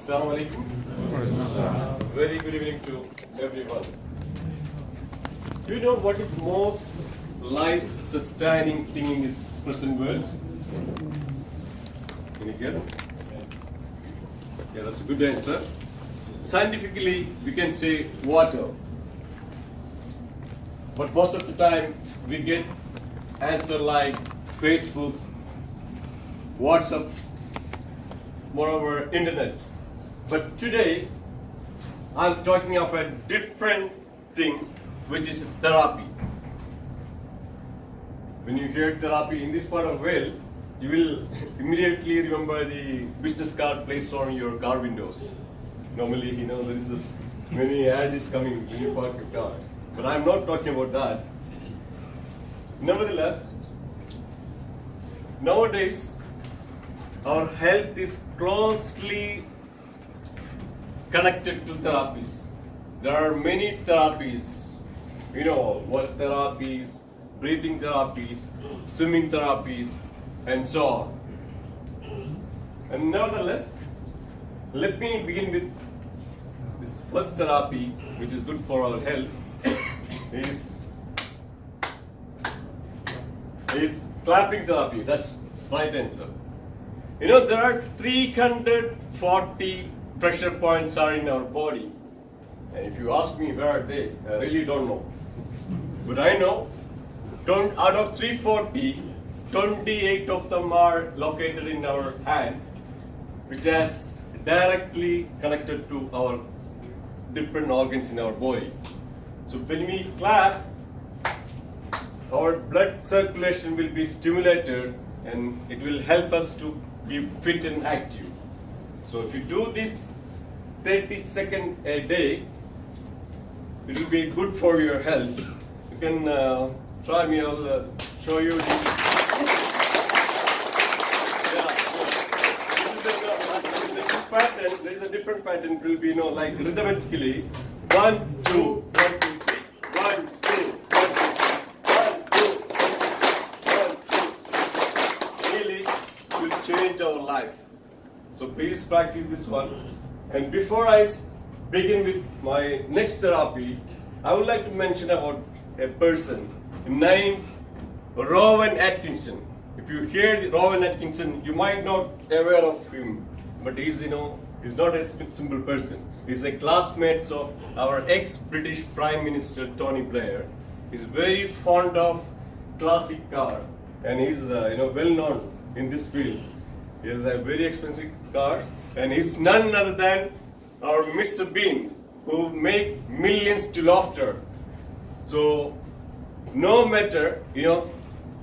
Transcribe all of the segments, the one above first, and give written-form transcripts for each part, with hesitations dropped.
Assalamu alaikum. Very good evening to everyone. Do you know what is most life-sustaining thing in this present world? Any guess? Yeah, that's a good answer. Scientifically, we can say water. But most of the time, we get answer like Facebook, WhatsApp, moreover, internet. But today, I'm talking of a different thing, which is therapy. When you hear therapy in this part of the world, you will immediately remember the business card placed on your car windows. Normally, there is many ads coming when you park your car. But I'm not talking about that. Nevertheless, nowadays, our health is closely connected to therapies. There are many therapies, water therapies, breathing therapies, swimming therapies, and so on. And nevertheless, let me begin with this first therapy, which is good for our health, is clapping therapy. That's right answer. There are 340 pressure points are in our body. And if you ask me where are they, I really don't know. But I know, out of 340, 28 of them are located in our hand, which is directly connected to our different organs in our body. So when we clap, our blood circulation will be stimulated and it will help us to be fit and active. So if you do this 30 seconds a day, it will be good for your health. You can try me, I'll show you the... There is a different pattern. It will be, like rhythmically. 1, 2, 1, 2, 3. 1, 2, 1, 2, 1, 2, 1, 2. Really will change our life. So please practice this one. And before I begin with my next therapy, I would like to mention about a person named Rowan Atkinson. If you hear Rowan Atkinson, you might not be aware of him, but he's not a simple person. He's a classmate of our ex-British Prime Minister Tony Blair. He's very fond of classic car, and he's well known in this field. He has a very expensive car, and he's none other than our Mr. Bean, who make millions to laughter. So, no matter,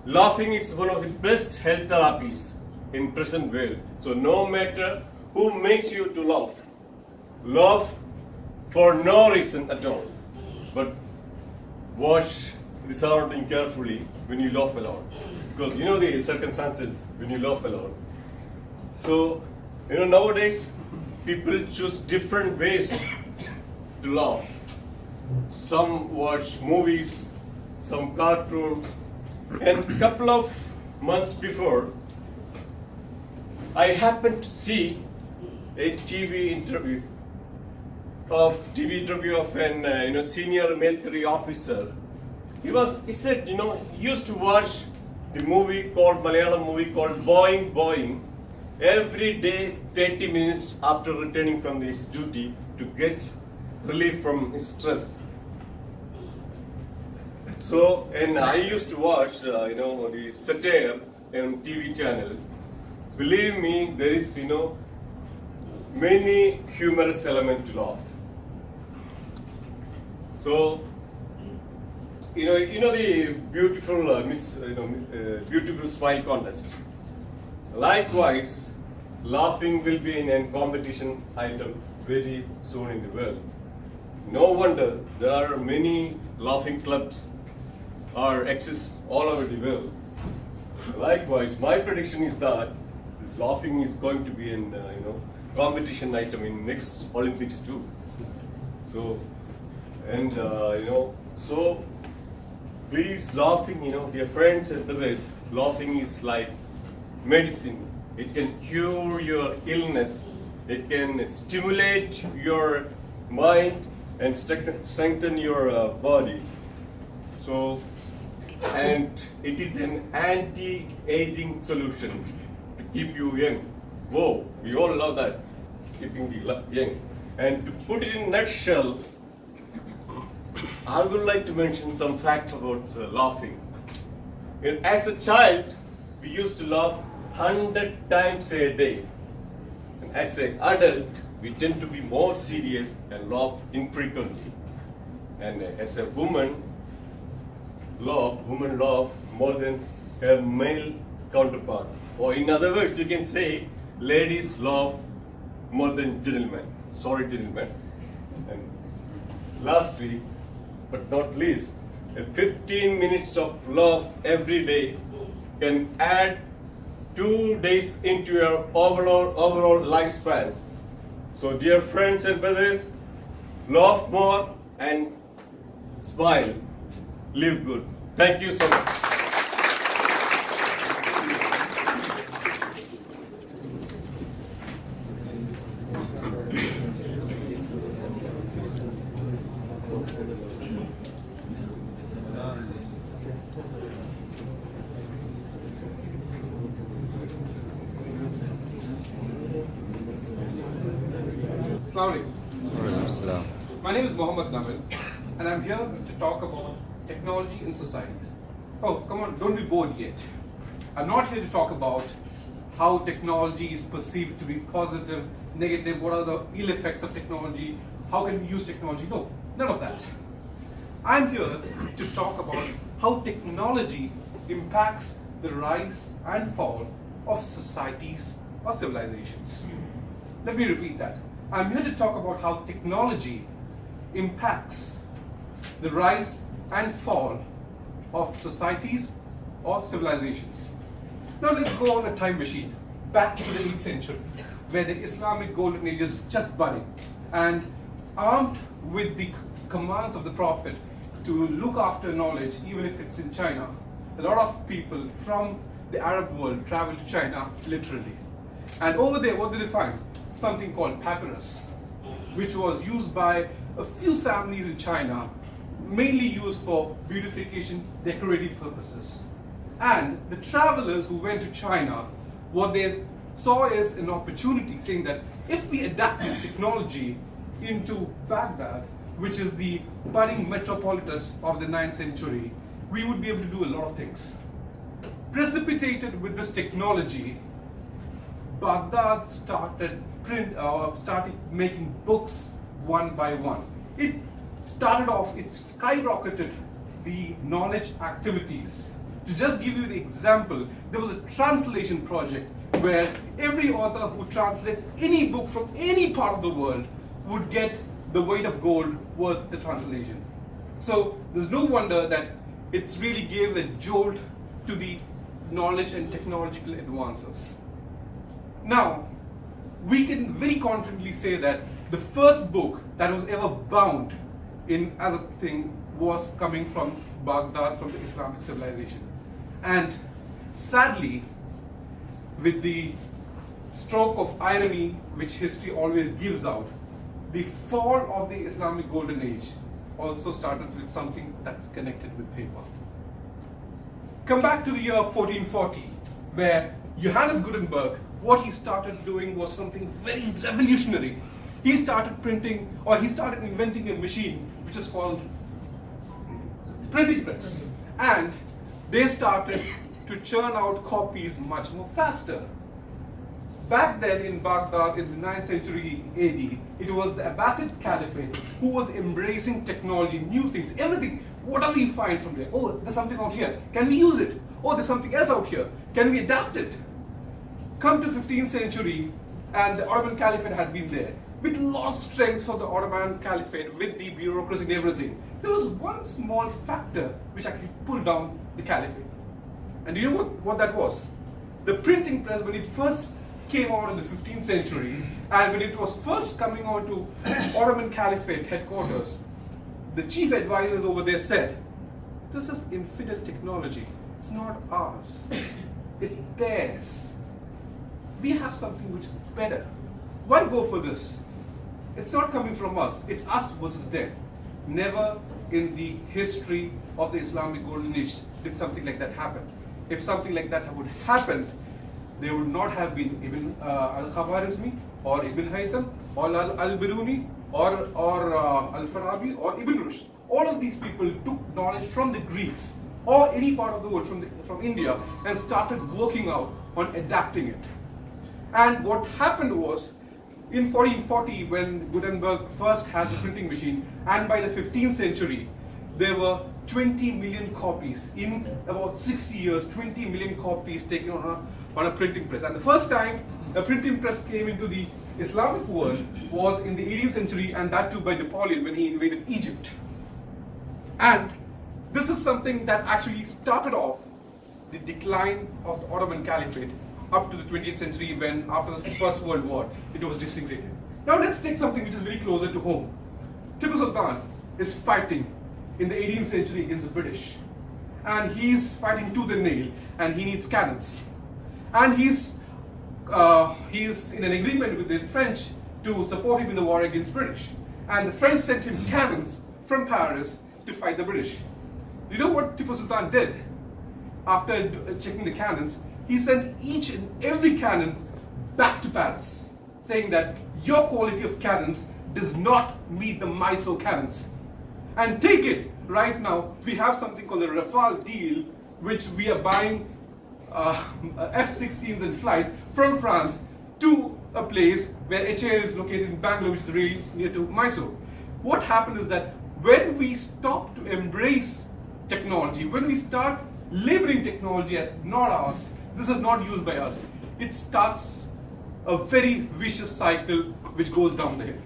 laughing is one of the best health therapies in present world. So, no matter who makes you to laugh for no reason at all. But watch the surrounding carefully when you laugh alone, because the circumstances when you laugh alone. So, nowadays people choose different ways to laugh. Some watch movies, some cartoons, and a couple of months before, I happened to see a TV interview of an senior military officer. He said he used to watch the Malayalam movie called Boing Boing every day 30 minutes after returning from his duty to get relief from his stress. So, and I used to watch the satire on TV channel. Believe me, there is many humorous element to laugh. So, the beautiful beautiful smile contest. Likewise, laughing will be in a competition item very soon in the world. No wonder there are many laughing clubs exist all over the world. Likewise, my prediction is that this laughing is going to be in competition item in next Olympics too. So, and so please laughing, dear friends and brothers, laughing is like medicine. It can cure your illness It can stimulate your mind and strengthen your body. So, and it is an anti-aging solution to keep you young. Whoa, we all love that, keeping the young. And to put it in a nutshell, I would like to mention some facts about laughing. As a child, we used to laugh 100 times a day. And as an adult, we tend to be more serious and laugh infrequently. And as a woman laugh more than her male counterpart. Or in other words, you can say ladies laugh more than gentlemen. Sorry, gentlemen. And lastly, but not least, 15 minutes of laugh every day can add 2 days into your overall lifespan. So dear friends and brothers, laugh more and smile. Live good. Thank you so much. Assalamu alaikum. My name is Mohammed Nabil, and I'm here to talk about technology in societies. Oh, come on, don't be bored yet. I'm not here to talk about how technology is perceived to be positive, negative, what are the ill effects of technology, how can we use technology. No, none of that. I'm here to talk about how technology impacts the rise and fall of societies or civilizations. Let me repeat that. I'm here to talk about how technology impacts the rise and fall of societies or civilizations. Now let's go on a time machine back to the 8th century, where the Islamic golden age is just budding, and armed with the commands of the Prophet to look after knowledge, even if it's in China, a lot of people from the Arab world travel to China literally. And over there, what did they find? Something called papyrus, which was used by a few families in China, mainly used for beautification, decorative purposes. And the travelers who went to China, what they saw is an opportunity, saying that if we adapt this technology into Baghdad, which is the budding metropolis of the 9th century, we would be able to do a lot of things. Precipitated with this technology, Baghdad started making books one by one. It started off, it skyrocketed the knowledge activities. To just give you the example, there was a translation project where every author who translates any book from any part of the world would get the weight of gold worth the translation. So there's no wonder that it really gave a jolt to the knowledge and technological advances. Now, we can very confidently say that the first book that was ever bound in as a thing was coming from Baghdad, from the Islamic civilization. And sadly, with the stroke of irony which history always gives out, the fall of the Islamic golden age also started with something that's connected with paper. Come back to the year 1440, where Johannes Gutenberg, what he started doing was something very revolutionary. He started printing, or he started inventing a machine which is called printing press. And they started to churn out copies much more faster. Back then in Baghdad in the 9th century AD, it was the Abbasid Caliphate who was embracing technology, new things, everything. Whatever you find from there, oh, there's something out here, can we use it? Oh, there's something else out here, can we adapt it? Come to 15th century, and the Ottoman Caliphate had been there, with a lot of strength for the Ottoman Caliphate, with the bureaucracy and everything. There was one small factor which actually pulled down the Caliphate. And do you know what that was? The printing press, when it first came out in the 15th century, and when it was first coming out to Ottoman Caliphate headquarters, the chief advisors over there said, this is infidel technology. It's not ours. It's theirs. We have something which is better. why go for this? It's not coming from us. It's us versus them. Never in the history of the Islamic Golden Age did something like that happen. If something like that would happen, there would not have been Ibn al-Khawarizmi or Ibn Haytham or al-Biruni or al-Farabi or Ibn Rushd. All of these people took knowledge from the Greeks or any part of the world from India and started working out on adapting it. And what happened was, in 1440, when Gutenberg first had the printing machine, and by the 15th century, there were 20 million copies. In about 60 years, 20 million copies taken on a printing press. And the first time a printing press came into the Islamic world was in the 18th century, and that too by Napoleon when he invaded Egypt. And this is something that actually started off the decline of the Ottoman Caliphate up to the 20th century, when after the First World War it was disintegrated. Now let's take something which is very closer to home. Tipu Sultan is fighting in the 18th century against the British, and he's fighting tooth and nail, and he needs cannons, and he's in an agreement with the French to support him in the war against British, and the French sent him cannons from Paris to fight the British. You know what Tipu Sultan did? After checking the cannons, he sent each and every cannon back to Paris, saying that your quality of cannons does not meet the Mysore cannons. And take it, right now, we have something called a Rafale deal, which we are buying F-16s and flights from France to a place where HAL is located in Bangalore, which is really near to Mysore. What happened is that when we stop to embrace technology, when we start labeling technology as not ours, this is not used by us, it starts a very vicious cycle which goes down the hill.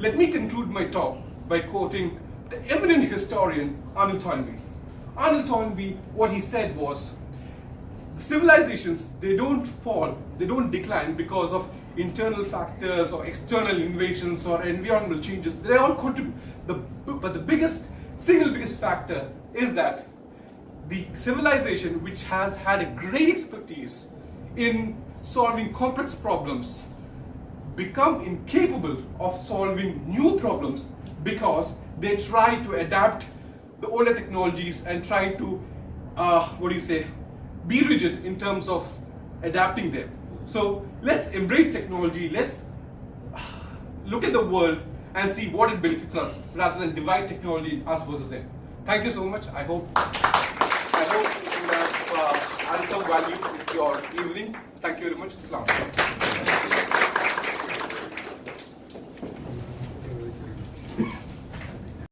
Let me conclude my talk by quoting the eminent historian Arnold Toynbee. Arnold Toynbee, what he said was, civilizations, they don't fall, they don't decline because of internal factors or external invasions or environmental changes. They all contribute. But the single biggest factor is that the civilization which has had a great expertise in solving complex problems become incapable of solving new problems because they try to adapt the older technologies and try to, be rigid in terms of adapting them. So let's embrace technology, let's look at the world and see what it benefits us rather than divide technology us versus them. Thank you so much. I hope you have added some value to your evening. Thank you very much. Islam.